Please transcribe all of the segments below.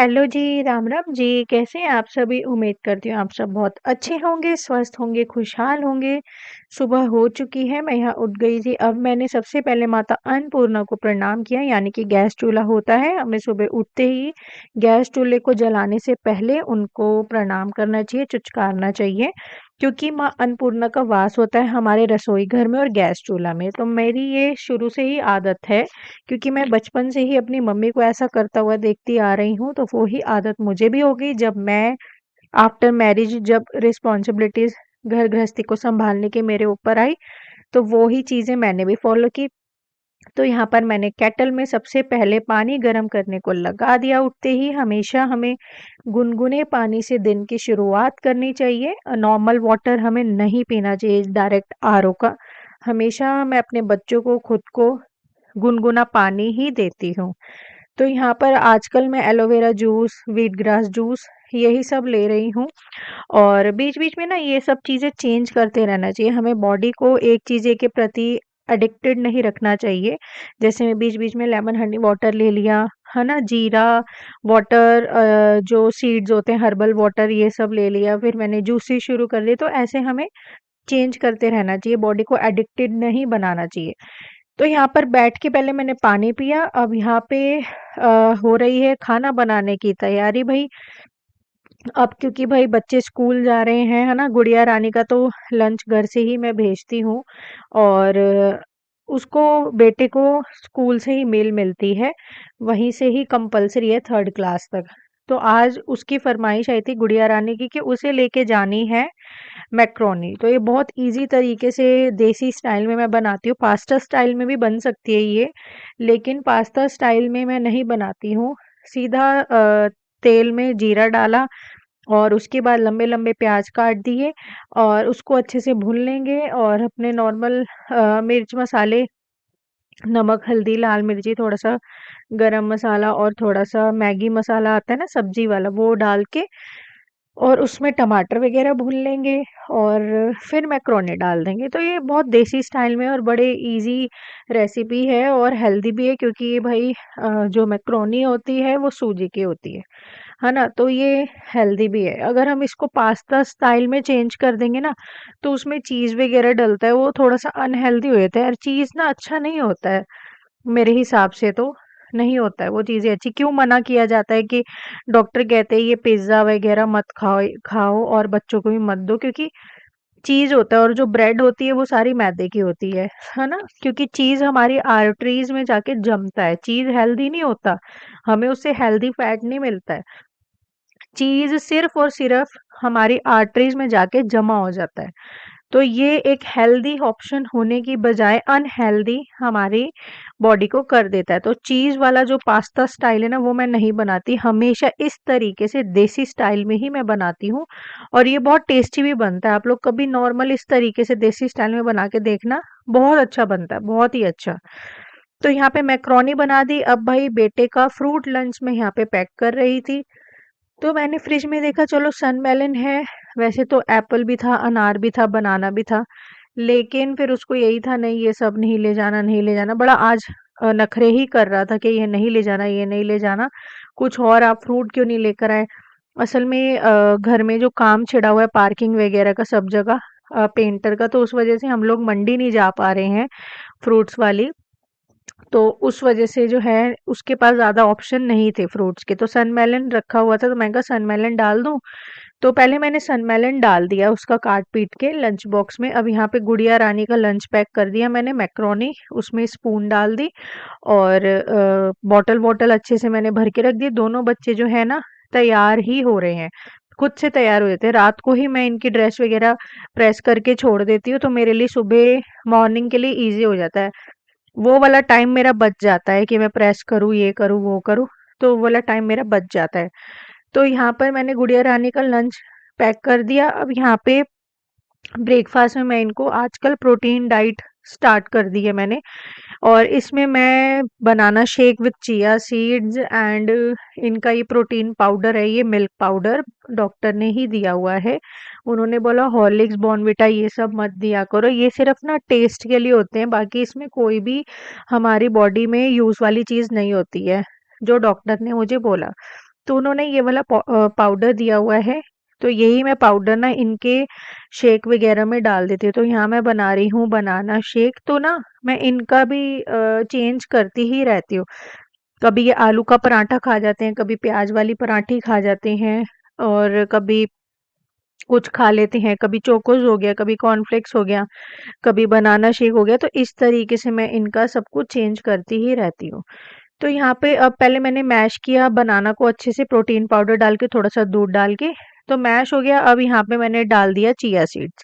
Hello जी, राम राम जी, कैसे हैं आप सभी? उम्मीद करती हूँ आप सब बहुत अच्छे होंगे, स्वस्थ होंगे, खुशहाल होंगे। सुबह हो चुकी है, मैं यहाँ उठ गई थी। अब मैंने सबसे पहले माता अन्नपूर्णा को प्रणाम किया, यानी कि गैस चूल्हा होता है, हमें सुबह उठते ही गैस चूल्हे को जलाने से पहले उनको प्रणाम करना चाहिए, चुचकारना चाहिए, क्योंकि माँ अन्नपूर्णा का वास होता है हमारे रसोई घर में और गैस चूल्हा में। तो मेरी ये शुरू से ही आदत है, क्योंकि मैं बचपन से ही अपनी मम्मी को ऐसा करता हुआ देखती आ रही हूँ, तो वो ही आदत मुझे भी हो गई। जब मैं आफ्टर मैरिज जब रिस्पॉन्सिबिलिटीज घर गृहस्थी को संभालने की मेरे ऊपर आई, तो वो ही चीज़ें मैंने भी फॉलो की। तो यहाँ पर मैंने केटल में सबसे पहले पानी गर्म करने को लगा दिया उठते ही। हमेशा हमें गुनगुने पानी से दिन की शुरुआत करनी चाहिए। नॉर्मल वाटर हमें नहीं पीना चाहिए, डायरेक्ट आरओ का। हमेशा मैं अपने बच्चों को, खुद को गुनगुना पानी ही देती हूँ। तो यहाँ पर आजकल मैं aloe vera juice, wheat grass juice यही सब ले रही हूँ। और बीच-बीच में ना ये सब चीज़ें चेंज करते रहना चाहिए। हमें बॉडी को एक चीज़ें के प्रति एडिक्टेड नहीं रखना चाहिए। जैसे मैं बीच-बीच में लेमन हनी वाटर ले लिया, है ना? जीरा वाटर, जो सीड्स होते हैं हर्बल वाटर, ये सब ले लिया। फिर मैंने जूसेस शुरू कर दिए। तो ऐसे हमें चेंज करते रहना चाहिए, बॉडी को एडिक्टेड नहीं बनाना चाहिए। तो यहाँ पर बैठ के पहले मैंने पानी पिया, अब यहाँ पे हो रही है खाना बनाने की तैयारी भई। अब क्योंकि भाई बच्चे स्कूल जा रहे हैं, है ना? गुड़िया रानी का तो लंच घर से ही मैं भेजती हूँ, और उसको, बेटे को स्कूल से ही मील मिलती है, वहीं से ही कंपल्सरी है 3rd क्लास तक। तो आज उसकी फरमाइश आई थी गुड़िया रानी की कि उसे लेके जानी है मैक्रोनी। तो ये बहुत ईज़ी तरीके से देसी स्टाइल में मैं बनाती हूँ। पास्ता स्टाइल में भी बन सकती है ये, लेकिन पास्ता स्टाइल में मैं नहीं बनाती हूँ। सीधा तेल में जीरा डाला और उसके बाद लंबे-लंबे प्याज़ काट दिए और उसको अच्छे से भून लेंगे, और अपने नॉर्मल मिर्च मसाले, नमक, हल्दी, लाल मिर्ची, थोड़ा-सा गरम मसाला और थोड़ा-सा मैगी मसाला आता है ना सब्ज़ी वाला, वो डाल के और उसमें टमाटर वग़ैरह भून लेंगे और फिर मैक्रोनी डाल देंगे। तो ये बहुत देसी स्टाइल में और बड़े ईज़ी रेसिपी है और हेल्दी भी है, क्योंकि ये भई जो मैक्रोनी होती है वो सूजी की होती है ना? तो ये हेल्दी भी है। अगर हम इसको पास्ता स्टाइल में चेंज कर देंगे ना, तो उसमें चीज़ वग़ैरह डलता है, वो थोड़ा-सा अनहेल्दी हो जाता है और चीज़ ना अच्छा नहीं होता है, मेरे हिसाब से तो नहीं होता है वो चीज़ें अच्छी। क्यों मना किया जाता है कि डॉक्टर कहते हैं ये पिज़्ज़ा वग़ैरह मत खाओ खाओ और बच्चों को भी मत दो, क्योंकि चीज़ होता है और जो ब्रेड होती है वो सारी मैदे की होती है ना? क्योंकि चीज़ हमारी आर्टरीज़ में जाके जमता है, चीज़ हेल्दी नहीं होता, हमें उससे हेल्दी फैट नहीं मिलता है। चीज़ सिर्फ़ और सिर्फ़ हमारी आर्टरीज़ में जाके जमा हो जाता है। तो ये एक हेल्दी ऑप्शन होने की बजाय अनहेल्दी हमारी बॉडी को कर देता है। तो चीज़ वाला जो पास्ता स्टाइल है ना, वो मैं नहीं बनाती, हमेशा इस तरीके से देसी स्टाइल में ही मैं बनाती हूँ और ये बहुत टेस्टी भी बनता है। आप लोग कभी नॉर्मल इस तरीके से देसी स्टाइल में बना के देखना, बहुत अच्छा बनता है, बहुत ही अच्छा। तो यहाँ पे मैक्रोनी बना दी। अब भाई बेटे का फ्रूट लंच में यहाँ पे पैक कर रही थी, तो मैंने फ्रिज में देखा चलो सनमेलन है, वैसे तो एप्पल भी था, अनार भी था, बनाना भी था, लेकिन फिर उसको यही था नहीं ये सब नहीं ले जाना, नहीं ले जाना। बड़ा आज नखरे ही कर रहा था कि ये नहीं ले जाना, ये नहीं ले जाना, कुछ और आप फ्रूट क्यों नहीं लेकर आए? असल में घर में जो काम छिड़ा हुआ है पार्किंग वगैरह का सब जगह, पेंटर का, तो उस वजह से हम लोग मंडी नहीं जा पा रहे हैं फ्रूट्स वाली। तो उस वजह से जो है उसके पास ज़्यादा ऑप्शन नहीं थे फ्रूट्स के, तो सनमेलन रखा हुआ था, तो मैंने कहा सनमेलन डाल दूँ। तो पहले मैंने सनमेलन डाल दिया उसका काट पीट के लंच बॉक्स में। अब यहाँ पे गुड़िया रानी का लंच पैक कर दिया मैंने, मैक्रोनी उसमें स्पून डाल दी और बॉटल वॉटल अच्छे से मैंने भर के रख दी। दोनों बच्चे जो है ना तैयार ही हो रहे हैं, खुद से तैयार हो जाते हैं। रात को ही मैं इनकी ड्रेस वगैरह प्रेस करके छोड़ देती हूँ, तो मेरे लिए सुबह मॉर्निंग के लिए ईजी हो जाता है। वो वाला टाइम मेरा बच जाता है कि मैं प्रेस करूँ, ये करूँ, वो करूँ, तो वो वाला टाइम मेरा बच जाता है। तो यहाँ पर मैंने गुड़िया रानी का लंच पैक कर दिया। अब यहाँ पे ब्रेकफास्ट में मैं इनको आजकल प्रोटीन डाइट स्टार्ट कर दी है मैंने, और इसमें मैं banana shake with chia seeds and इनका ये प्रोटीन पाउडर है, ये मिल्क पाउडर डॉक्टर ने ही दिया हुआ है। उन्होंने बोला हॉर्लिक्स बॉर्नविटा ये सब मत दिया करो, ये सिर्फ ना टेस्ट के लिए होते हैं, बाकी इसमें कोई भी हमारी बॉडी में यूज वाली चीज नहीं होती है, जो डॉक्टर ने मुझे बोला। तो उन्होंने ये वाला पाउडर दिया हुआ है, तो यही मैं पाउडर ना इनके शेक वगैरह में डाल देती हूँ। तो यहाँ मैं बना रही हूँ बनाना शेक, तो ना मैं इनका भी चेंज करती ही रहती हूँ। कभी ये आलू का पराठा खा जाते हैं, कभी प्याज वाली पराठी खा जाते हैं, और कभी कुछ खा लेते हैं, कभी चोकोज हो गया, कभी कॉर्नफ्लेक्स हो गया, कभी बनाना शेक हो गया। तो इस तरीके से मैं इनका सब कुछ चेंज करती ही रहती हूँ। तो यहाँ पे अब पहले मैंने मैश किया बनाना को अच्छे से, प्रोटीन पाउडर डाल के, थोड़ा सा दूध डाल के, तो मैश हो गया। अब यहाँ पे मैंने डाल दिया चिया सीड्स।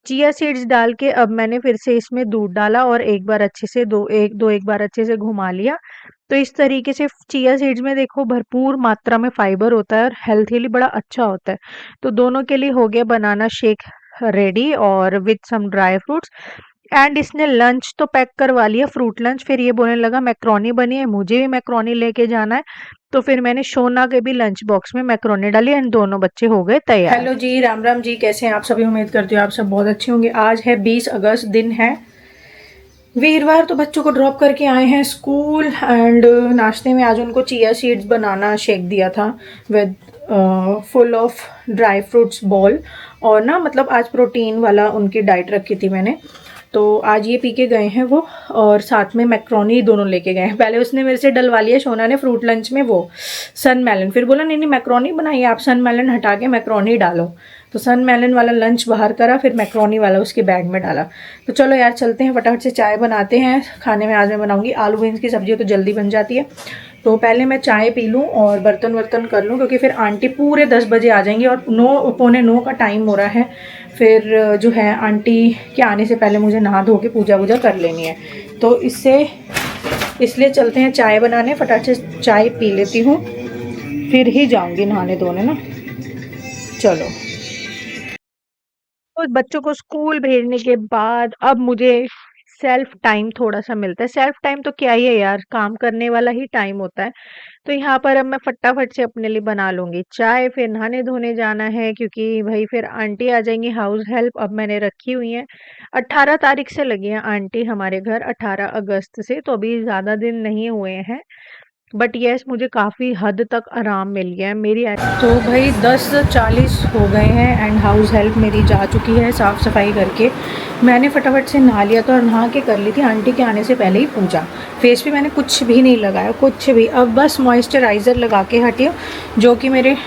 चिया सीड्स डाल के अब मैंने फिर से इसमें दूध डाला और एक बार अच्छे से एक बार अच्छे से घुमा लिया। तो इस तरीके से चिया सीड्स में देखो भरपूर मात्रा में फाइबर होता है और हेल्थ के लिए बड़ा अच्छा होता है। तो दोनों के लिए हो गया बनाना शेक रेडी, और with some dry fruits. And इसने लंच तो पैक करवा लिया, फ्रूट लंच। फिर ये बोलने लगा मैक्रोनी बनी है, मुझे भी मैक्रोनी लेके जाना है। तो फिर मैंने शोना के भी लंच बॉक्स में मैक्रोनी डाली एंड दोनों बच्चे हो गए तैयार। हेलो जी, राम राम जी, कैसे हैं आप सभी? उम्मीद करती हूँ आप सब बहुत अच्छे होंगे। आज है 20 अगस्त, दिन है वीरवार। तो बच्चों को ड्रॉप करके आए हैं स्कूल, एंड नाश्ते में आज उनको चिया सीड्स बनाना शेक दिया था with full of dry fruits ball. और ना मतलब आज प्रोटीन वाला उनकी डाइट रखी थी मैंने, तो आज ये पी के गए हैं वो, और साथ में मैक्रोनी दोनों लेके गए हैं। पहले उसने मेरे से डलवा लिया शोना ने फ्रूट लंच में वो सन मेलन, फिर बोला नहीं नहीं मैक्रोनी बनाइए आप, सन मेलन हटा के मैक्रोनी डालो। तो सन मेलन वाला लंच बाहर करा, फिर मैक्रोनी वाला उसके बैग में डाला। तो चलो यार चलते हैं, फटाफट से चाय बनाते हैं। खाने में आज मैं बनाऊंगी आलू बीन्स की सब्जी, तो जल्दी बन जाती है। तो पहले मैं चाय पी लूँ और बर्तन वर्तन कर लूँ, क्योंकि फिर आंटी पूरे 10 बजे आ जाएंगी और 9 का टाइम हो रहा है। फिर जो है आंटी के आने से पहले मुझे नहा धो के पूजा वूजा कर लेनी है। तो इसलिए चलते हैं चाय बनाने, फटाफट से चाय पी लेती हूँ, फिर ही जाऊँगी नहाने धोने ना। चलो, तो बच्चों को स्कूल भेजने के बाद अब मुझे सेल्फ टाइम थोड़ा सा मिलता है। सेल्फ टाइम तो क्या ही है यार, काम करने वाला ही टाइम होता है। तो यहाँ पर अब मैं फटाफट से अपने लिए बना लूंगी चाय, फिर नहाने धोने जाना है, क्योंकि भाई फिर आंटी आ जाएंगी हाउस हेल्प। अब मैंने रखी हुई है, 18 तारीख से लगी है आंटी हमारे घर, 18 अगस्त से, तो अभी ज़्यादा दिन नहीं हुए हैं। बट यस, मुझे काफ़ी हद तक आराम मिल गया है मेरी। तो भाई 10:40 हो गए हैं एंड हाउस हेल्प मेरी जा चुकी है साफ़ सफाई करके। मैंने फटाफट से नहा लिया था और नहा के कर ली थी आंटी के आने से पहले ही पूजा। फेस पे मैंने कुछ भी नहीं लगाया, कुछ भी। अब बस मॉइस्चराइज़र लगा के हटी हूँ, जो कि मेरे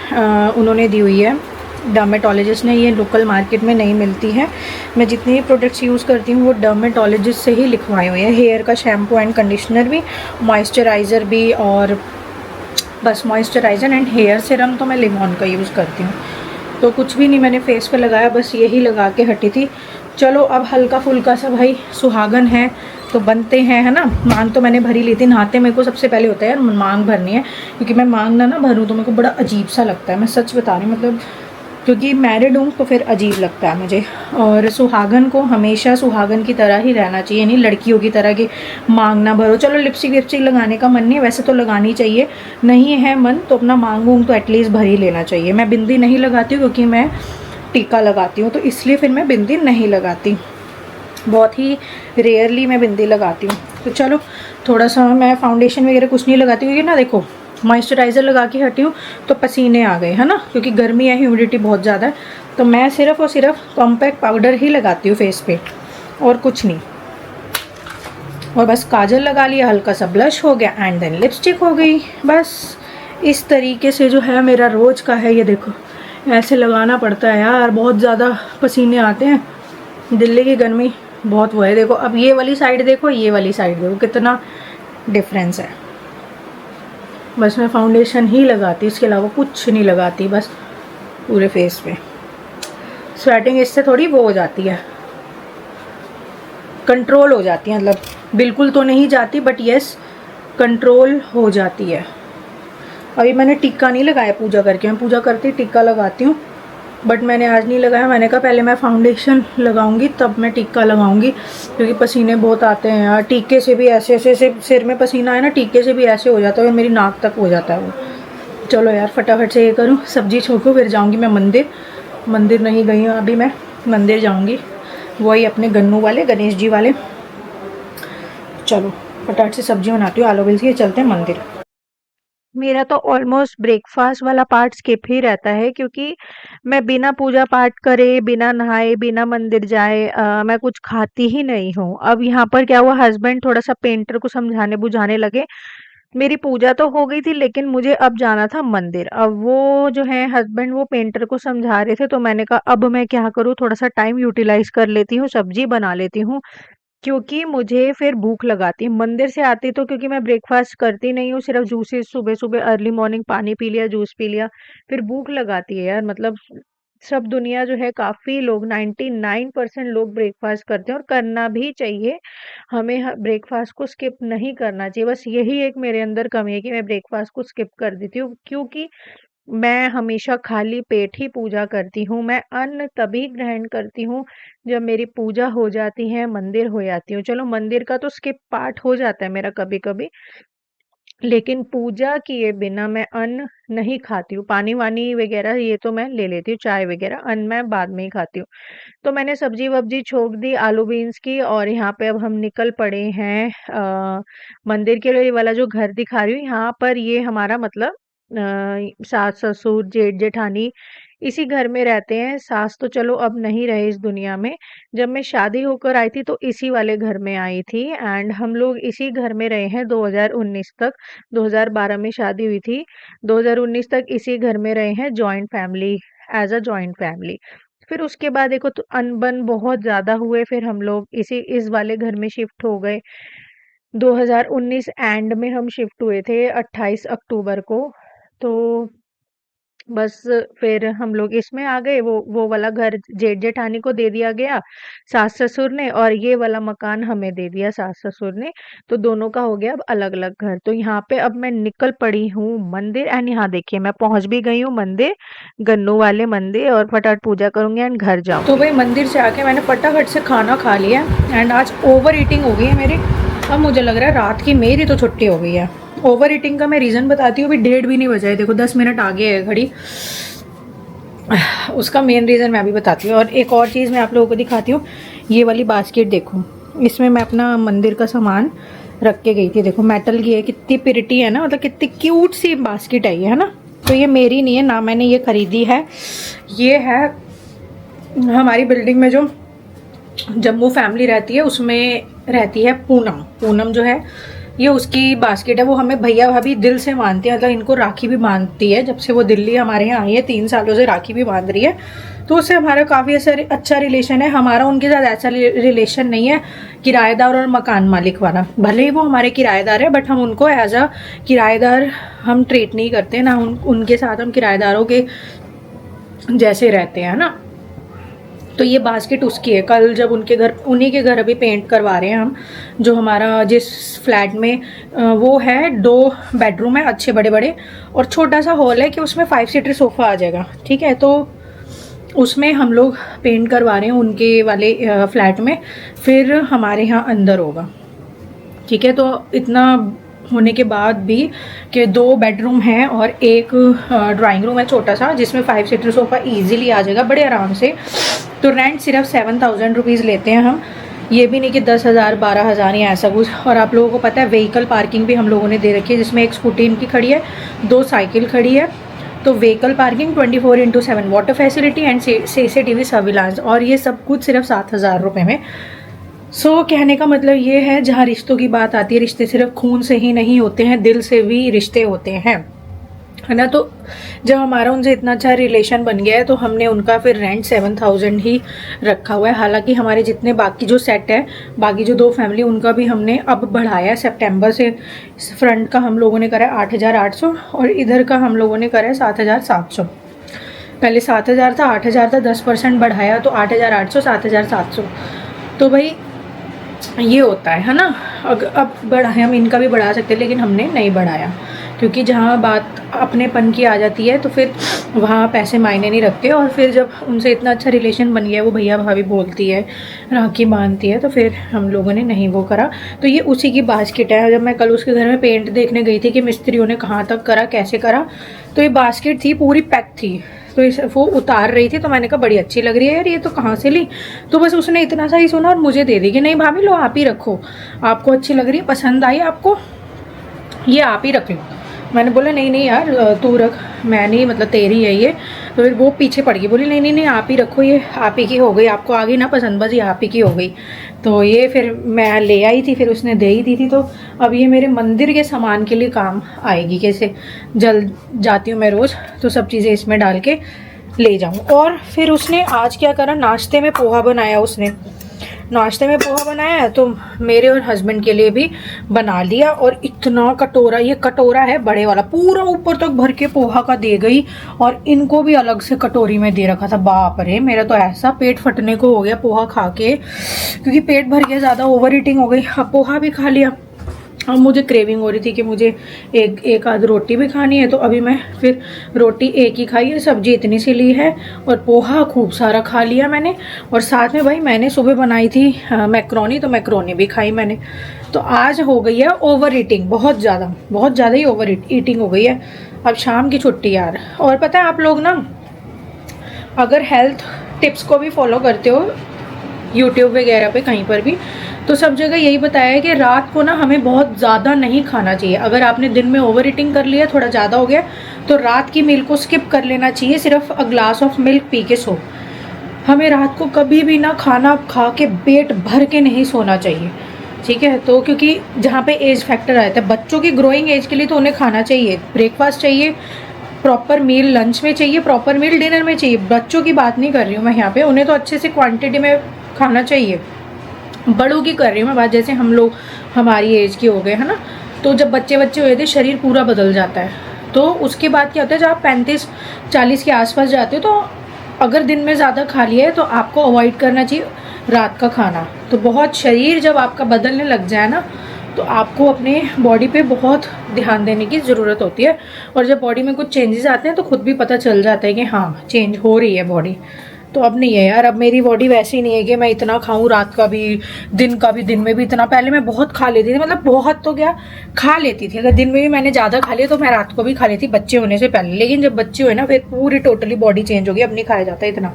उन्होंने दी हुई है डर्मेटोलॉजिस्ट ने। ये लोकल मार्केट में नहीं मिलती है। मैं जितने भी प्रोडक्ट्स यूज़ करती हूँ वो डर्मेटोलॉजिस्ट से ही लिखवाए हुए हैं। हेयर का शैम्पू एंड कंडीशनर भी, मॉइस्चराइज़र भी, और बस मॉइस्चराइज़र एंड हेयर सीरम तो मैं लिमॉन का यूज़ करती हूँ। तो कुछ भी नहीं मैंने फेस पे लगाया, बस यही लगा के हटी थी। चलो अब हल्का फुल्का सा, भाई सुहागन है तो बनते हैं, है ना। मांग तो मैंने भरी ली थी, नहाते मेरे को सबसे पहले होता है यार मांग भरनी है, क्योंकि मैं मांग ना भरूँ तो मेरे को बड़ा अजीब सा लगता है। मैं सच बता रही हूँ, मतलब क्योंकि मैरिड हूँ तो फिर अजीब लगता है मुझे। और सुहागन को हमेशा सुहागन की तरह ही रहना चाहिए, नहीं लड़कियों की तरह कि मांगना भरो। चलो लिपस्टिक विपस्टिक लगाने का मन नहीं है, वैसे तो लगानी चाहिए, नहीं है मन तो अपना मांग तो एटलीस्ट भर ही लेना चाहिए। मैं बिंदी नहीं लगाती हूँ क्योंकि मैं टीका लगाती हूँ, तो इसलिए फिर मैं बिंदी नहीं लगाती, बहुत ही रेयरली मैं बिंदी लगाती हूँ। तो चलो थोड़ा सा मैं फाउंडेशन वगैरह कुछ नहीं लगाती हूँ, क्योंकि ना देखो मॉइस्चराइज़र लगा के हटी हूँ तो पसीने आ गए, है ना, क्योंकि गर्मी है, ह्यूमिडिटी बहुत ज़्यादा है। तो मैं सिर्फ और सिर्फ कॉम्पैक्ट पाउडर ही लगाती हूँ फेस पे, और कुछ नहीं। और बस काजल लगा लिया, हल्का सा ब्लश हो गया, एंड देन लिपस्टिक हो गई। बस इस तरीके से जो है मेरा रोज़ का है। ये देखो ऐसे लगाना पड़ता है यार, बहुत ज़्यादा पसीने आते हैं, दिल्ली की गर्मी बहुत वो है। देखो अब ये वाली साइड देखो, ये वाली साइड देखो, कितना डिफरेंस है। बस मैं फाउंडेशन ही लगाती, इसके अलावा कुछ नहीं लगाती, बस पूरे फेस पे। स्वेटिंग इससे थोड़ी वो हो जाती है, कंट्रोल हो जाती है, मतलब बिल्कुल तो नहीं जाती बट यस कंट्रोल हो जाती है। अभी मैंने टिक्का नहीं लगाया पूजा करके, मैं पूजा करती टिक्का लगाती हूँ, बट मैंने आज नहीं लगाया। मैंने कहा पहले मैं फाउंडेशन लगाऊंगी तब मैं टिक्का लगाऊंगी, क्योंकि पसीने बहुत आते हैं यार। टीके से भी ऐसे ऐसे सिर में पसीना है ना, टीके से भी ऐसे हो जाता है और मेरी नाक तक हो जाता है वो। चलो यार फटाफट से ये करूँ, सब्जी छोकूँ, फिर जाऊँगी मैं मंदिर नहीं गई हूँ अभी, मैं मंदिर जाऊँगी, वही अपने गन्नू वाले, गणेश जी वाले। चलो फटाफट से सब्जी बनाती हूँ आलू बेल की, चलते हैं मंदिर। मेरा तो ऑलमोस्ट ब्रेकफास्ट वाला पार्ट स्किप ही रहता है, क्योंकि मैं बिना पूजा पाठ करे, बिना नहाए, बिना मंदिर जाए मैं कुछ खाती ही नहीं हूँ। अब यहाँ पर क्या हुआ, हस्बैंड थोड़ा सा पेंटर को समझाने बुझाने लगे। मेरी पूजा तो हो गई थी, लेकिन मुझे अब जाना था मंदिर। अब वो जो है हस्बैंड वो पेंटर को समझा रहे थे, तो मैंने कहा अब मैं क्या करूँ, थोड़ा सा टाइम यूटिलाइज कर लेती हूँ, सब्जी बना लेती हूँ, क्योंकि मुझे फिर भूख लगाती है। मंदिर से आती तो, क्योंकि मैं ब्रेकफ़ास्ट करती नहीं हूँ, सिर्फ़ जूसेस सुबह-सुबह अर्ली मॉर्निंग पानी पी लिया, जूस पी लिया, फिर भूख लगाती है यार। मतलब सब दुनिया जो है, काफ़ी लोग 99% लोग ब्रेकफ़ास्ट करते हैं, और करना भी चाहिए। हमें ब्रेकफ़ास्ट को स्किप नहीं करना चाहिए। बस यही एक मेरे अंदर कमी है कि मैं ब्रेकफ़ास्ट को स्किप कर देती हूँ, क्योंकि मैं हमेशा खाली पेट ही पूजा करती हूँ। मैं अन्न तभी ग्रहण करती हूँ जब मेरी पूजा हो जाती है, मंदिर हो जाती हूँ। चलो मंदिर का तो स्किप पार्ट हो जाता है मेरा कभी-कभी, लेकिन पूजा किए बिना मैं अन्न नहीं खाती हूँ। पानी-वानी वग़ैरह ये तो मैं ले लेती हूँ, चाय वग़ैरह, अन्न मैं बाद में ही खाती हूँ। तो मैंने सब्ज़ी-वब्ज़ी छोक दी आलू बीन्स की, और यहाँ पे अब हम निकल पड़े हैं मंदिर के लिए। ये वाला जो घर दिखा रही हूँ, यहाँ पर ये हमारा मतलब सास-ससुर, जेठ-जेठानी इसी घर में रहते हैं। सास तो चलो अब नहीं रहे इस दुनिया में। जब मैं शादी होकर आई थी तो इसी वाले घर में आई थी, एंड हम लोग इसी घर में रहे हैं 2019 तक। 2012 में शादी हुई थी, 2019 तक इसी घर में रहे हैं, joint family, as a joint family. फिर उसके बाद देखो तो अनबन बहुत ज़्यादा हुए, फिर हम लोग इस वाले घर में शिफ्ट हो गए। 2019 एंड में हम शिफ्ट हुए थे 28 अक्टूबर को। तो बस फिर हम लोग इसमें आ गए, वो वाला घर जेठ-जेठानी को दे दिया गया सास-ससुर ने, और ये वाला मकान हमें दे दिया सास-ससुर ने। तो दोनों का हो गया अब अलग-अलग घर। तो यहाँ पे अब मैं निकल पड़ी हूँ मंदिर, एंड यहाँ देखिए मैं पहुँच भी गई हूँ मंदिर, गन्नू वाले मंदिर, और फटाफट पूजा करूँगी एंड घर जाऊँगी। तो भाई मंदिर से आके मैंने फटाफट से खाना खा लिया, एंड आज ओवर ईटिंग हो गई है मेरी। अब मुझे लग रहा है रात की मेरी तो छुट्टी हो गई है। ओवर ईटिंग का मैं रीज़न बताती हूँ। अभी 1:30 भी नहीं बजा है, देखो 10 मिनट आगे है घड़ी। उसका मेन रीज़न मैं अभी बताती हूँ। और एक और चीज़ मैं आप लोगों को दिखाती हूँ, ये वाली बास्केट देखो, इसमें मैं अपना मंदिर का सामान रख के गई थी। देखो मेटल की है, कितनी प्रिटी है ना, मतलब कितनी क्यूट सी बास्केट है ये, है ना। तो ये मेरी नहीं है ना, मैंने ये खरीदी है। ये है हमारी बिल्डिंग में जो जम्मू फैमिली रहती है, उसमें रहती है पूनम। पूनम जो है ये उसकी बास्केट है। वो हमें भैया भाभी दिल से मानती है, मतलब इनको राखी भी बांधती है। जब से वो दिल्ली हमारे यहाँ आई है 3 सालों से राखी भी बांध रही है। तो उससे हमारा काफ़ी अच्छा रिलेशन है। हमारा उनके साथ ऐसा रिलेशन नहीं है किराएदार और मकान मालिक वाला। भले ही वो हमारे किराएदार है, बट हम उनको एज अ किराएदार हम ट्रीट नहीं करते ना। उनके साथ हम किराएदारों के जैसे रहते हैं ना। तो ये बास्केट उसकी है। कल जब उन्हीं के घर अभी पेंट करवा रहे हैं हम, जो हमारा जिस फ्लैट में वो है 2 बेडरूम है अच्छे बड़े बड़े, और छोटा सा हॉल है कि उसमें 5 सीटर सोफ़ा आ जाएगा, ठीक है। तो उसमें हम लोग पेंट करवा रहे हैं उनके वाले फ्लैट में, फिर हमारे यहाँ अंदर होगा, ठीक है। तो इतना होने के बाद भी कि 2 बेडरूम हैं और एक ड्राइंग रूम है छोटा सा, जिसमें 5 सीटर सोफ़ा ईजिली आ जाएगा बड़े आराम से। तो रेंट सिर्फ 7,000 रुपीज़ लेते हैं हम। ये भी नहीं कि 10,000 12,000 या ऐसा कुछ। और आप लोगों को पता है व्हीकल पार्किंग भी हम लोगों ने दे रखी है, जिसमें एक स्कूटी इनकी खड़ी है, 2 साइकिल खड़ी है। तो vehicle parking 24/7, water facility and CCTV surveillance, और ये सब कुछ सिर्फ 7,000 रुपये में। कहने का मतलब ये है, जहाँ रिश्तों की बात आती है, रिश्ते सिर्फ खून से ही नहीं होते हैं, दिल से भी रिश्ते होते हैं, है ना। तो जब हमारा उनसे इतना अच्छा रिलेशन बन गया है, तो हमने उनका फिर रेंट 7,000 ही रखा हुआ है। हालांकि हमारे जितने बाकी जो सेट है, बाकी जो 2 फैमिली, उनका भी हमने अब बढ़ाया है सितंबर से। फ्रंट का हम लोगों ने करा है 8,800, और इधर का हम लोगों ने करा है 7,700। पहले 7,000 था, 8,000 था, 10% बढ़ाया तो 8,800, 7,700। तो भाई ये होता है ना। अब बढ़ाए, हम इनका भी बढ़ा सकते, लेकिन हमने नहीं बढ़ाया, क्योंकि जहाँ बात अपनेपन की आ जाती है तो फिर वहाँ पैसे मायने नहीं रखते। और फिर जब उनसे इतना अच्छा रिलेशन बन गया, वो भैया भाभी बोलती है, राखी बांधती है, तो फिर हम लोगों ने नहीं वो करा। तो ये उसी की बास्केट है। जब मैं कल उसके घर में पेंट देखने गई थी कि मिस्त्रियों ने कहाँ तक करा, कैसे करा, तो ये बास्केट थी, पूरी पैक थी। तो वो उतार रही थी, तो मैंने कहा बड़ी अच्छी लग रही है यार, ये तो कहाँ से ली। तो बस उसने इतना सा ही सुना और मुझे दे दी कि नहीं भाभी लो, आप ही रखो, आपको अच्छी लग रही है, पसंद आई आपको, ये आप ही रख लो। मैंने बोला नहीं नहीं यार तू रख, मैं नहीं, मतलब तेरी है ये। तो फिर वो पीछे पड़ गई, बोली नहीं नहीं नहीं आप ही रखो, ये आप ही की हो गई, आपको आ गई ना पसंद, बस ये आप ही की हो गई। तो ये फिर मैं ले आई थी, फिर उसने दे ही दी थी। तो अब ये मेरे मंदिर के सामान के लिए काम आएगी, कैसे जल जाती हूँ मैं रोज़, तो सब चीज़ें इसमें डाल के ले जाऊँ। और फिर उसने आज क्या करा, नाश्ते में पोहा बनाया उसने, नाश्ते में पोहा बनाया तो मेरे और हस्बैंड के लिए भी बना लिया। और इतना कटोरा, ये कटोरा है बड़े वाला, पूरा ऊपर तक भर के पोहा का दे गई, और इनको भी अलग से कटोरी में दे रखा था। बाप रे, मेरा तो ऐसा पेट फटने को हो गया पोहा खा के, क्योंकि पेट भर गया, ज़्यादा ओवर ईटिंग हो गई। अब पोहा भी खा लिया, अब मुझे क्रेविंग हो रही थी कि मुझे एक आध रोटी भी खानी है। तो अभी मैं फिर रोटी एक ही खाई है, सब्जी इतनी सी ली है, और पोहा खूब सारा खा लिया मैंने। और साथ में भाई मैंने सुबह बनाई थी मैक्रोनी, तो मैक्रोनी भी खाई मैंने। तो आज हो गई है ओवर ईटिंग, बहुत ज़्यादा ही ओवर ईटिंग हो गई है। अब शाम की छुट्टी यार। और पता है आप लोग ना, अगर हेल्थ टिप्स को भी फॉलो करते हो यूट्यूब वगैरह पे कहीं पर भी, तो सब जगह यही बताया है कि रात को ना हमें बहुत ज़्यादा नहीं खाना चाहिए। अगर आपने दिन में ओवर ईटिंग कर लिया, थोड़ा ज़्यादा हो गया, तो रात की मील को स्किप कर लेना चाहिए, सिर्फ a glass of milk P के सो। हमें रात को कभी भी ना खाना खा के पेट भर के नहीं सोना चाहिए, ठीक है। तो क्योंकि जहाँ पे एज फैक्टर आता है, बच्चों की ग्रोइंग एज के लिए तो उन्हें खाना चाहिए, ब्रेकफास्ट चाहिए, प्रॉपर मील लंच में चाहिए, प्रॉपर मील डिनर में चाहिए। बच्चों की बात नहीं कर रही हूँ मैं यहाँ पे, उन्हें तो अच्छे से क्वांटिटी में खाना चाहिए। बड़ों की कर रही हूँ मैं बात, जैसे हम लोग हमारी एज के हो गए है ना, तो जब बच्चे हुए थे शरीर पूरा बदल जाता है। तो उसके बाद क्या होता है, जब आप 35-40 के आसपास जाते हो, तो अगर दिन में ज़्यादा खा लिया है तो आपको अवॉइड करना चाहिए रात का खाना। तो बहुत शरीर जब आपका बदलने लग जाए ना, तो आपको अपने बॉडी पे बहुत ध्यान देने की ज़रूरत होती है। और जब बॉडी में कुछ चेंजेस आते हैं तो खुद भी पता चल जाता है कि हाँ चेंज हो रही है बॉडी। तो अब नहीं है यार, अब मेरी बॉडी वैसी नहीं है कि मैं इतना खाऊं, रात का भी दिन का भी। दिन में भी इतना, पहले मैं बहुत खा लेती थी, मतलब बहुत तो क्या खा लेती थी, अगर दिन में भी मैंने ज़्यादा खा लिया तो मैं रात को भी खा लेती बच्चे होने से पहले। लेकिन जब बच्चे हुए ना, फिर पूरी टोटली बॉडी चेंज हो गई, अब नहीं खाया जाता इतना।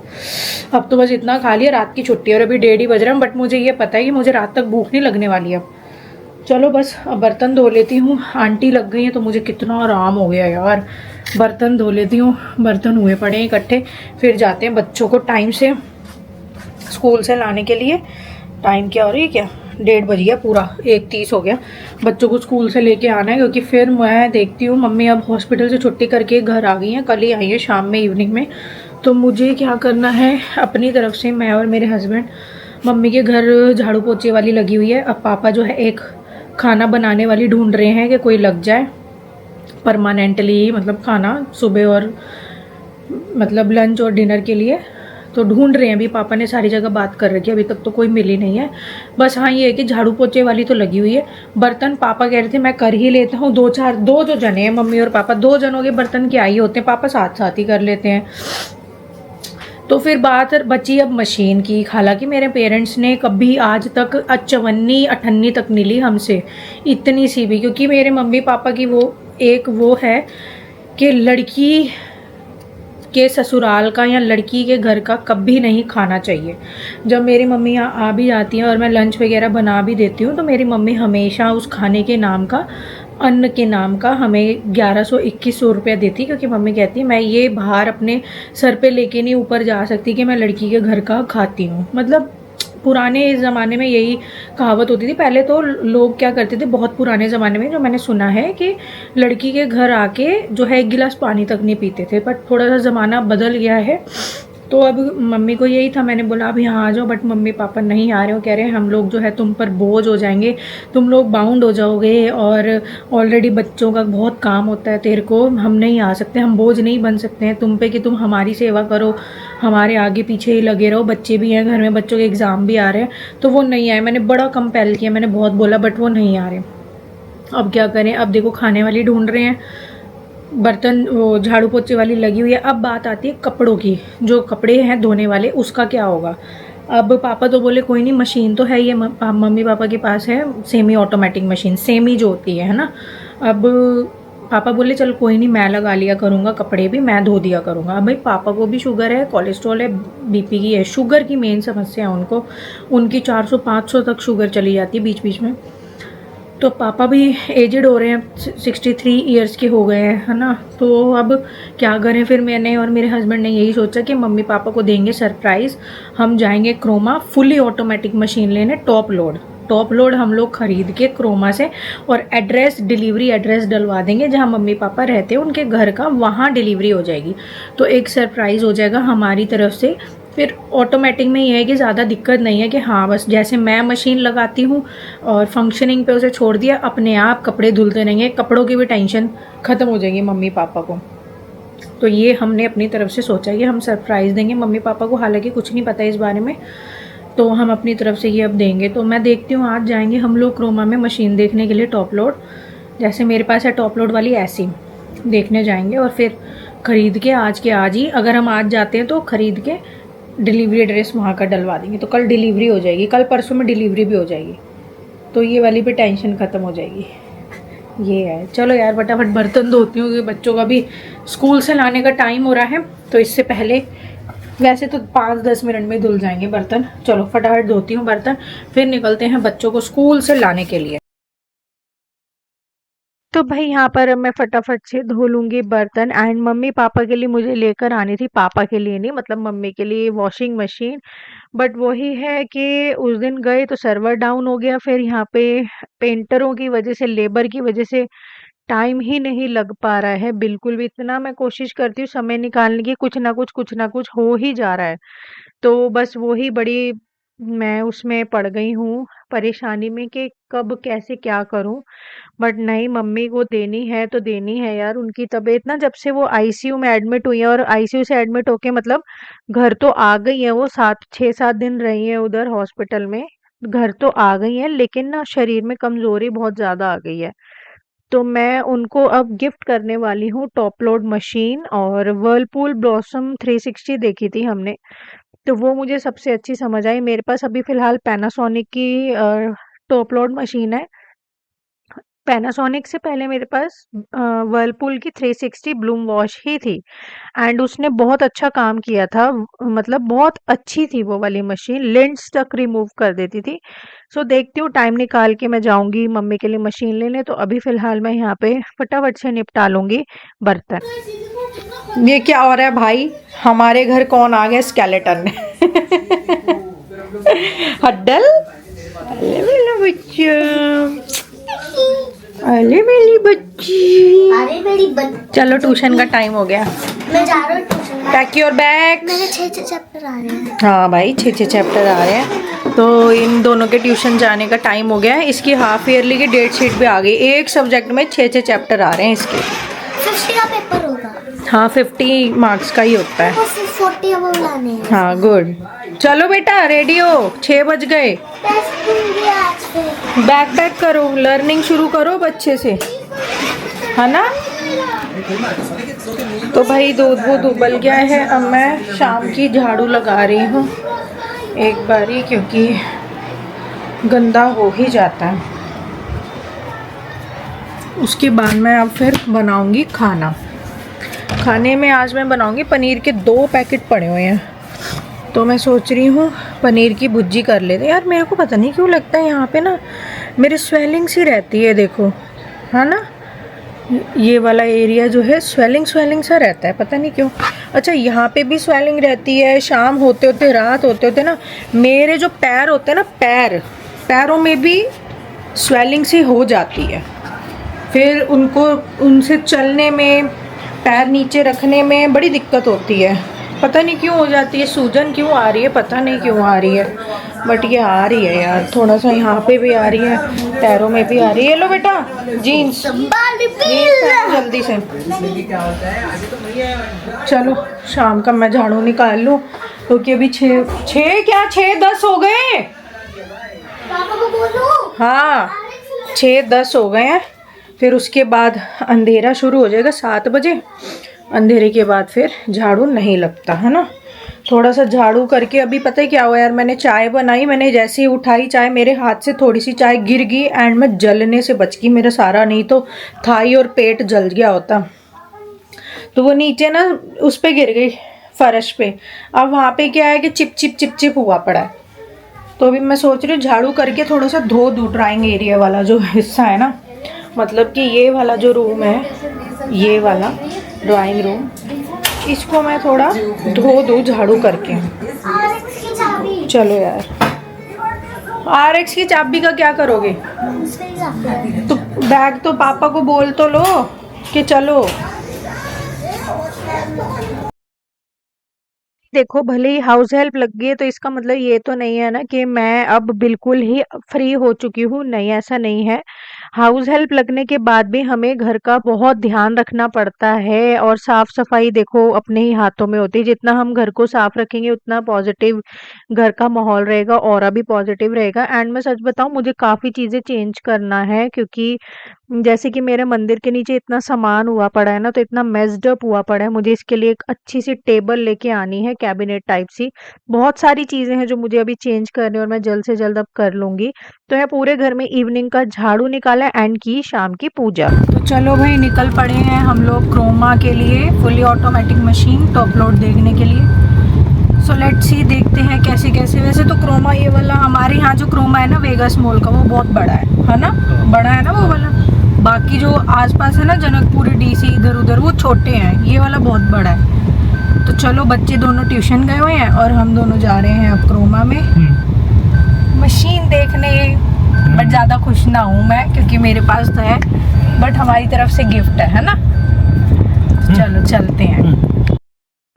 अब तो बस इतना खा लिया, रात की छुट्टी, और अभी 1:30 बज रहा है, बट मुझे ये पता है कि मुझे रात तक भूख नहीं लगने वाली है। चलो बस अब बर्तन धो लेती हूँ, आंटी लग गई है तो मुझे कितना आराम हो गया यार। बर्तन धो लेती हूँ, बर्तन हुए पड़े हैं इकट्ठे, फिर जाते हैं बच्चों को टाइम से स्कूल से लाने के लिए। टाइम क्या हो रही है, क्या 1:30 बज गया, पूरा 1:30 हो गया। बच्चों को स्कूल से लेके आना है, क्योंकि फिर मैं देखती हूँ मम्मी अब हॉस्पिटल से छुट्टी करके घर आ गई हैं, कल ही आई है शाम में, इवनिंग में। तो मुझे क्या करना है अपनी तरफ से, मैं और मेरे हस्बैंड, मम्मी के घर झाड़ू पोछे वाली लगी हुई है। अब पापा जो है एक खाना बनाने वाली ढूंढ रहे हैं कि कोई लग जाए परमानेंटली, मतलब खाना सुबह और मतलब लंच और डिनर के लिए। तो ढूंढ रहे हैं, अभी पापा ने सारी जगह बात कर रखी है, अभी तक तो कोई मिली नहीं है। बस हाँ ये है कि झाड़ू पोछे वाली तो लगी हुई है। बर्तन पापा कह रहे थे मैं कर ही लेता हूँ, दो जो जने हैं, मम्मी और पापा, 2 जनों के बर्तन क्या ही होते हैं, पापा साथ साथ ही कर लेते हैं। तो फिर बात बची अब मशीन की। हालांकि मेरे पेरेंट्स ने कभी आज तक 54-58 तक नहीं ली हमसे, इतनी सी भी, क्योंकि मेरे मम्मी पापा की वो है कि लड़की के ससुराल का या लड़की के घर का कभी नहीं खाना चाहिए। जब मेरी मम्मी यहाँ आ भी जाती हैं और मैं लंच वगैरह बना भी देती हूँ, तो मेरी मम्मी हमेशा उस खाने के नाम का, अन्न के नाम का, हमें 1100-2100 रुपया देती, क्योंकि मम्मी कहती है मैं ये भार अपने सर पे लेके नहीं ऊपर जा सकती कि मैं लड़की के घर का खाती हूँ। मतलब पुराने ज़माने में यही कहावत होती थी। पहले तो लोग क्या करते थे, बहुत पुराने ज़माने में जो मैंने सुना है, कि लड़की के घर आके जो है 1 गिलास पानी तक नहीं पीते थे। बट थोड़ा सा ज़माना बदल गया है, तो अब मम्मी को यही था, मैंने बोला अभी यहाँ आ जाओ, बट मम्मी पापा नहीं आ रहे हो, कह रहे हैं हम लोग जो है तुम पर बोझ हो जाएंगे, तुम लोग बाउंड हो जाओगे, और ऑलरेडी बच्चों का बहुत काम होता है तेरे को, हम नहीं आ सकते, हम बोझ नहीं बन सकते हैं तुम पे कि तुम हमारी सेवा करो, हमारे आगे पीछे ही लगे रहो, बच्चे भी हैं घर में, बच्चों के एग्ज़ाम भी आ रहे हैं। तो वो नहीं आए, मैंने बड़ा कंपेल किया, मैंने बहुत बोला, बट वो नहीं आ रहे। अब क्या करें, अब देखो खाने वाली ढूंढ रहे हैं, बर्तन वो झाड़ू पोछे वाली लगी हुई है। अब बात आती है कपड़ों की, जो कपड़े हैं धोने वाले, उसका क्या होगा। अब पापा तो बोले कोई नहीं, मशीन तो है, ये मम्मी पापा के पास है सेमी ऑटोमेटिक मशीन, सेमी जो होती है ना। अब पापा बोले चल कोई नहीं, मैं लगा लिया करूँगा, कपड़े भी मैं धो दिया करूँगा। अब भाई पापा को भी शुगर है, कोलेस्ट्रॉल है, बीपी की है, शुगर की मेन समस्या है उनको, उनकी 400-500 तक शुगर चली जाती है बीच बीच में। तो पापा भी एजड हो रहे हैं, 63 ईयर्स के हो गए हैं, है ना। तो अब क्या करें, फिर मैंने और मेरे हस्बैंड ने यही सोचा कि मम्मी पापा को देंगे सरप्राइज़। हम जाएंगे क्रोमा फुली ऑटोमेटिक मशीन लेने, टॉप लोड हम लोग खरीद के क्रोमा से, और एड्रेस, डिलीवरी एड्रेस डलवा देंगे जहाँ मम्मी पापा रहते हैं उनके घर का, वहाँ डिलीवरी हो जाएगी। तो एक सरप्राइज़ हो जाएगा हमारी तरफ से। फिर ऑटोमेटिक में ये है कि ज़्यादा दिक्कत नहीं है कि हाँ बस जैसे मैं मशीन लगाती हूँ और फंक्शनिंग पे उसे छोड़ दिया, अपने आप कपड़े धुलते रहेंगे, कपड़ों की भी टेंशन ख़त्म हो जाएगी मम्मी पापा को। तो ये हमने अपनी तरफ से सोचा कि हम सरप्राइज़ देंगे मम्मी पापा को, हालांकि कुछ नहीं पता इस बारे में, तो हम अपनी तरफ से ये अब देंगे। तो मैं देखती हूँ, आज जाएंगे हम लोग क्रोमा में मशीन देखने के लिए टॉप लोड, जैसे मेरे पास है टॉप लोड वाली, ऐसी देखने जाएंगे और फिर ख़रीद के आज के आज ही, अगर हम आज जाते हैं तो ख़रीद के डिलीवरी एड्रेस वहाँ का डलवा देंगे, तो कल डिलीवरी हो जाएगी, कल परसों में डिलीवरी भी हो जाएगी, तो ये वाली भी टेंशन ख़त्म हो जाएगी। ये है। चलो यार फटाफट बर्तन धोती हूँ, क्योंकि बच्चों का भी स्कूल से लाने का टाइम हो रहा है, तो इससे पहले वैसे तो 5-10 मिनट में धुल जाएंगे बर्तन। चलो फटाफट धोती हूँ बर्तन, फिर निकलते हैं बच्चों को स्कूल से लाने के लिए। तो भाई यहाँ पर मैं फटाफट से धो लूँगी बर्तन, एंड मम्मी पापा के लिए मुझे लेकर आनी थी, पापा के लिए नहीं, मतलब मम्मी के लिए वॉशिंग मशीन। बट वही है कि उस दिन गए तो सर्वर डाउन हो गया, फिर यहाँ पे पेंटरों की वजह से, लेबर की वजह से टाइम ही नहीं लग पा रहा है बिल्कुल भी। इतना मैं कोशिश करती हूँ समय निकालने की, कुछ ना कुछ हो ही जा रहा है। तो बस वही बड़ी मैं उसमें पड़ गई हूँ परेशानी में कि कब कैसे क्या करूँ। बट नहीं, मम्मी को देनी है तो देनी है यार। उनकी तबीयत ना, जब से वो आईसीयू में एडमिट हुई है, और आईसीयू से एडमिट होके मतलब घर तो आ गई है, वो 6-7 दिन रही है उधर हॉस्पिटल में, घर तो आ गई है, लेकिन ना शरीर में कमजोरी बहुत ज्यादा आ गई है। तो मैं उनको अब गिफ्ट करने वाली हूँ टॉप लोड मशीन, और वर्लपूल ब्लॉसम 360 देखी थी हमने, तो वो मुझे सबसे अच्छी समझ आई। मेरे पास अभी फिलहाल पैनासोनिक की टॉप लोड मशीन है। पैनासोनिक से पहले मेरे पास वर्लपूल की 360 ब्लूम वॉश ही थी, एंड उसने बहुत अच्छा काम किया था, मतलब बहुत अच्छी थी वो वाली मशीन, लिंट्स तक रिमूव कर देती थी। सो देखती हूँ टाइम निकाल के मैं जाऊंगी मम्मी के लिए मशीन लेने, तो अभी फिलहाल मैं यहाँ पे फटाफट से निपटा लूंगी बर्तन। ये क्या हो रहा है भाई, हमारे घर कौन आ गया, स्केलेटन। हड्डल, अरे मेरा बच्चा, अरे मेरी बच्ची, अरे मेरी बच्ची। चलो ट्यूशन का टाइम हो गया, मैं जा रहा हूँ ट्यूशन। Pack your bag. मेरे 6 चैप्टर आ रहे हैं। हाँ भाई 6 चैप्टर आ रहे हैं, तो इन दोनों के ट्यूशन जाने का टाइम हो गया है। इसकी हाफ ईयरली की डेट शीट भी आ गई, एक सब्जेक्ट में 6 चैप्टर आ रहे हैं इसके। 50 का पेपर होगा। हाँ 50 मार्क्स का ही होता है। 40 अब लाने हैं। हाँ गुड। चलो बेटा रेडी हो, 6 बज गए। टेस्ट दूंगी आज से। बैग पैक करो, लर्निंग शुरू करो बच्चे से, है ना। तो भाई दूध वूध उबल गया है, अब मैं शाम की झाड़ू लगा रही हूँ एक बारी, क्योंकि गंदा हो ही जाता है। उसके बाद मैं अब फिर बनाऊंगी खाना। खाने में आज मैं बनाऊंगी पनीर के 2 पैकेट पड़े हुए हैं, तो मैं सोच रही हूँ पनीर की भुर्जी कर लेते यार। मेरे को पता नहीं क्यों लगता है यहाँ पे ना मेरे स्वेलिंग सी रहती है, देखो, है ना, ये वाला एरिया जो है स्वेलिंग सा रहता है, पता नहीं क्यों। अच्छा यहाँ पे भी स्वेलिंग रहती है, शाम होते होते, रात होते होते ना, मेरे जो पैर होते हैं ना, पैरों में भी स्वेलिंग सी हो जाती है, फिर उनसे चलने में, पैर नीचे रखने में बड़ी दिक्कत होती है, पता नहीं क्यों हो जाती है, सूजन क्यों आ रही है, पता नहीं क्यों आ रही है, बट ये आ रही है यार, थोड़ा सा यहाँ पे भी आ रही है, पैरों में भी आ रही है। लो बेटा जीन्स जल्दी से। चलो शाम का मैं झाड़ू निकाल लूँ, क्योंकि अभी 6:10 हो गए। पापा को बोलो। हाँ 6:10 हो गए हैं, फिर उसके बाद अंधेरा शुरू हो जाएगा 7 बजे। अंधेरे के बाद फिर झाड़ू नहीं लगता, है ना। थोड़ा सा झाड़ू करके, अभी पता है क्या हुआ यार, मैंने चाय बनाई, मैंने जैसे ही उठाई चाय, मेरे हाथ से थोड़ी सी चाय गिर गई, एंड मैं जलने से बच गई, मेरा सारा नहीं तो थाई और पेट जल गया होता। तो वो नीचे ना उस पे गिर गई, फर्श पे। अब वहाँ पे क्या है कि चिप चिप हुआ पड़ा है, तो अभी मैं सोच रही हूँ झाड़ू करके थोड़ा सा धो दूँ ड्राइंग एरिया वाला जो हिस्सा है ना, मतलब कि ये वाला जो रूम है, ये वाला ड्राइंग रूम, इसको मैं थोड़ा धो दूँ झाड़ू करके। RX की चाबी। चलो यार, RX की चाबी का क्या करोगे? दूसरी चाबी। तो बैग तो पापा को बोल तो लो कि चलो। देखो भले ही हाउस हेल्प लग गई है तो इसका मतलब ये तो नहीं है ना कि मैं अब बिल्कुल ही फ्री हो चुकी हूँ, नहीं ऐसा नहीं है। हाउस हेल्प लगने के बाद भी हमें घर का बहुत ध्यान रखना पड़ता है और साफ सफाई देखो अपने ही हाथों में होती है। जितना हम घर को साफ रखेंगे उतना पॉजिटिव घर का माहौल रहेगा, ऑरा भी पॉजिटिव रहेगा। एंड मैं सच बताऊं, मुझे काफ़ी चीज़ें चेंज करना है क्योंकि जैसे कि मेरे मंदिर के नीचे इतना सामान हुआ पड़ा है ना, तो इतना मेस्ड अप हुआ पड़ा है, मुझे इसके लिए एक अच्छी सी टेबल लेके आनी है, कैबिनेट टाइप सी। बहुत सारी चीज़ें हैं जो मुझे अभी चेंज करनी है और मैं जल्द से जल्द अब कर लूँगी। तो मैं पूरे घर में इवनिंग का झाड़ू निकाला एंड की शाम की पूजा। तो चलो भाई, निकल पड़े हैं हम लोग क्रोमा के लिए, fully automatic machine top load देखने के लिए। सो लेट्स सी, देखते हैं कैसे कैसे। वैसे तो क्रोमा ये वाला, हमारे यहाँ जो क्रोमा है ना वेगस मॉल का, वो बहुत बड़ा है ना, बड़ा है ना वो वाला। बाकी जो आसपास है ना जनकपुरी डीसी इधर उधर, वो छोटे हैं, ये वाला बहुत बड़ा है। तो चलो, बच्चे दोनों ट्यूशन गए हुए हैं और हम दोनों जा रहे हैं अब क्रोमा में मशीन देखने। बट ज़्यादा खुश ना हूँ मैं क्योंकि मेरे पास तो है, बट हमारी तरफ से गिफ्ट है ना। तो चलो चलते हैं।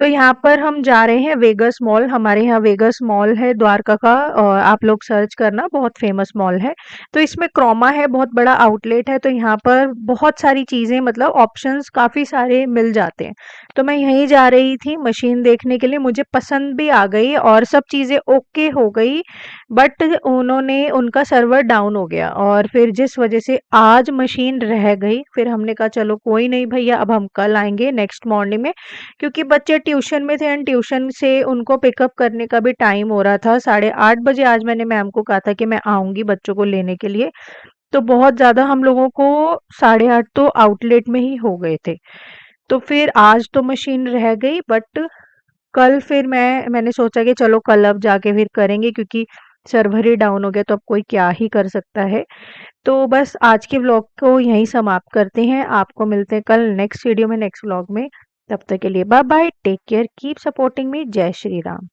तो यहाँ पर हम जा रहे हैं वेगस मॉल। हमारे यहाँ वेगस मॉल है द्वारका का, और आप लोग सर्च करना, बहुत फेमस मॉल है। तो इसमें क्रोमा है, बहुत बड़ा आउटलेट है। तो यहाँ पर बहुत सारी चीज़ें, मतलब ऑप्शंस काफ़ी सारे मिल जाते हैं। तो मैं यहीं जा रही थी मशीन देखने के लिए, मुझे पसंद भी आ गई और सब चीज़ें ओके हो गई। बट उनका सर्वर डाउन हो गया और फिर जिस वजह से आज मशीन रह गई। फिर हमने कहा चलो कोई नहीं भैया, अब हम कल आएंगे नेक्स्ट मॉर्निंग में, क्योंकि बच्चे ट्यूशन में थे एंड ट्यूशन से उनको पिकअप करने का भी टाइम हो रहा था। 8:30 बजे आज मैंने मैम को कहा था कि मैं आऊँगी बच्चों को लेने के लिए। तो बहुत ज़्यादा हम लोगों को 8:30 तो आउटलेट में ही हो गए थे। तो फिर आज तो मशीन रह गई, बट कल फिर मैंने सोचा कि चलो कल अब जाके फिर करेंगे, क्योंकि सर्वर ही डाउन हो गया तो अब कोई क्या ही कर सकता है। तो बस आज के व्लॉग को यहीं समाप्त करते हैं। आपको मिलते हैं कल नेक्स्ट वीडियो में, नेक्स्ट व्लॉग में। तब तक के लिए bye bye, take care, keep supporting me. जय श्री राम।